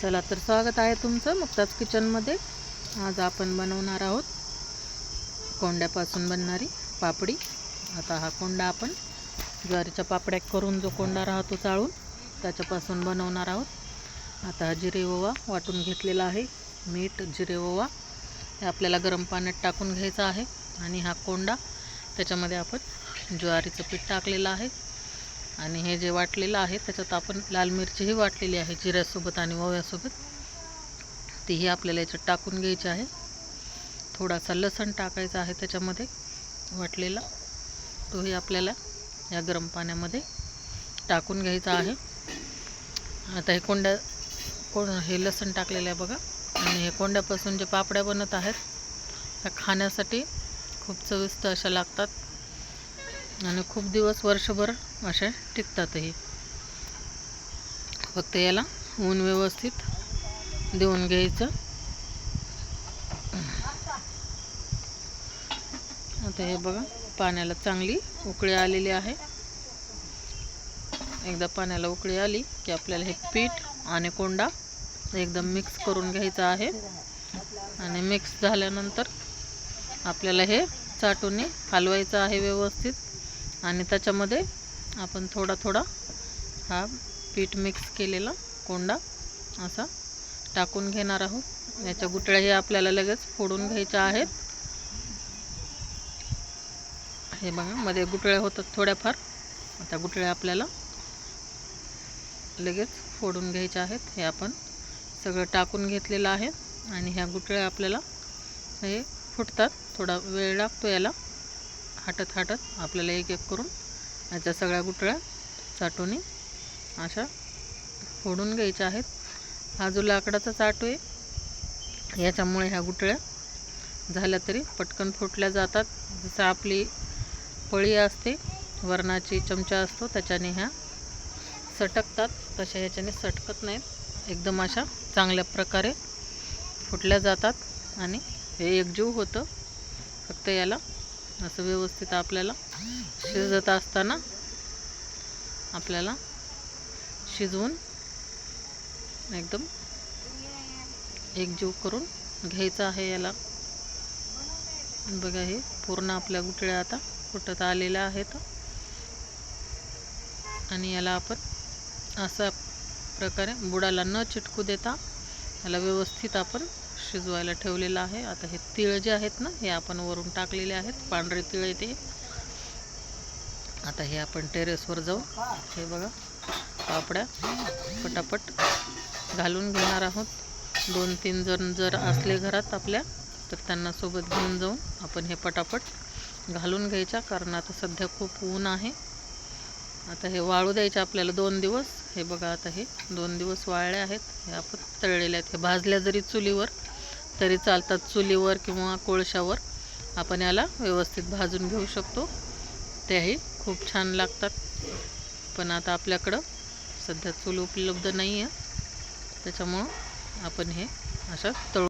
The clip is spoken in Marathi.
चला तर स्वागत आहे तुमचं मुक्ताज किचनमध्ये। आज आपण बनवणार आहोत कोंड्यापासून बनणारी पापडी। आता हा कोंडा आपण ज्वारीच्या पापड्या करून जो कोंडा राहतो चाळून त्याच्यापासून बनवणार आहोत। आता जिरे ओवा वाटून घेतलेला आहे, मीठ जिरे ओवा हे आपल्याला गरम पाण्यात टाकून घ्यायचं आहे। आणि हा कोंडा त्याच्यामध्ये आपण ज्वारीचं पीठ टाकलेलं आहे आणि हे जे वाटलेलं आहे त्याच्यात आपण लाल मिरची ही वाटलेली आहे जिऱ्यासोबत आणि ओव्यासोबत, तीही आपल्याला याच्यात टाकून घ्यायची आहे। थोडासा लसण टाकायचा आहे त्याच्यामध्ये वाटलेला, तोही आपल्याला या गरम पाण्यामध्ये टाकून घ्यायचा आहे। आता हे लसण टाकलेलं आहे बघा, आणि हे कोंड्यापासून जे पापड्या बनत आहेत त्या खाण्यासाठी खूप चविष्ट अशा लागतात आणि खूप दिवस वर्षभर असे टिकतातही। फक्त याला ऊन व्यवस्थित देऊन घ्यायचं। आता हे बघा पाण्याला चांगली उकळी आलेली आहे। एकदा पाण्याला उकळी आली की आपल्याला हे पीठ आणि कोंडा एकदम मिक्स करून घ्यायचं आहे। आणि मिक्स झाल्यानंतर आपल्याला हे चाटूने हलवायचं आहे व्यवस्थित, आणि त्याच्यामध्ये आपण थोडा थोडा हा पीठ मिक्स केलेला कोंडा असा टाकून घेणार आहोत। याच्या गुठळ्या हे आपल्याला लगेच फोडून घ्यायच्या आहेत। हे बघा मध्ये गुठळ्या होतात थोड्याफार, आता गुठळ्या आपल्याला लगेच फोडून घ्यायच्या आहेत। हे आपण सगळं टाकून घेतलेलं आहे आणि ह्या गुठळ्या आपल्याला हे फुटतात, थोडा वेळ लागतो याला। हाटत आपल्याला एक एक करून याच्या सगळ्या गुठळ्या चाटून अशा फोडून घ्यायच्या आहेत। हा जो लाकडाचा चाटू आहे याच्यामुळे ह्या गुठळ्या झाल्या तरी पटकन फुटल्या जातात। जसं आपली पळी असते, वरणाची चमचा असतो त्याच्याने ह्या सटकतात, तशा ह्याच्याने सटकत नाहीत, एकदम अशा चांगल्या प्रकारे फुटल्या जातात आणि हे एकजीव होतं। फक्त याला असं व्यवस्थित आपल्याला शिजत असताना आपल्याला शिजवून एकदम एकजीव करून घ्यायचं आहे याला। बघा हे पूर्ण आपल्या गुठळ्या आता फुटत आलेल्या आहेत आणि याला आपण अशा प्रकारे बुडाला न चिटकू देता याला व्यवस्थित आपण शिजवायला ठेवलेलं आहे। आता हे तीळ जे आहेत ना हे आपण वरून टाकलेले आहेत, पांढरे तीळ येते। आता हे आपण टेरेसवर जाऊन हे बघा पापड्या पटापट घालून घेणार आहोत। 2-3 जण जर असले घरात आपल्या तर त्यांना सोबत घेऊन जाऊन आपण हे पटापट घालून घ्यायच्या, कारण आता सध्या खूप ऊन आहे। आता हे वाळू द्यायचे आपल्याला 2 दिवस। हे बघा आता हे 2 दिवस वाळले आहेत, हे आपण तळलेले आहेत। हे भाजल्या जरी चुलीवर तरी चालतात, चुलीवर किंवा कोळशावर आपण याला व्यवस्थित भाजून घेऊ शकतो, त्याही खूप छान लागतात। पण आता आपल्याकडं सध्या चूल उपलब्ध नाही आहे, त्याच्यामुळं आपण हे अशा तळून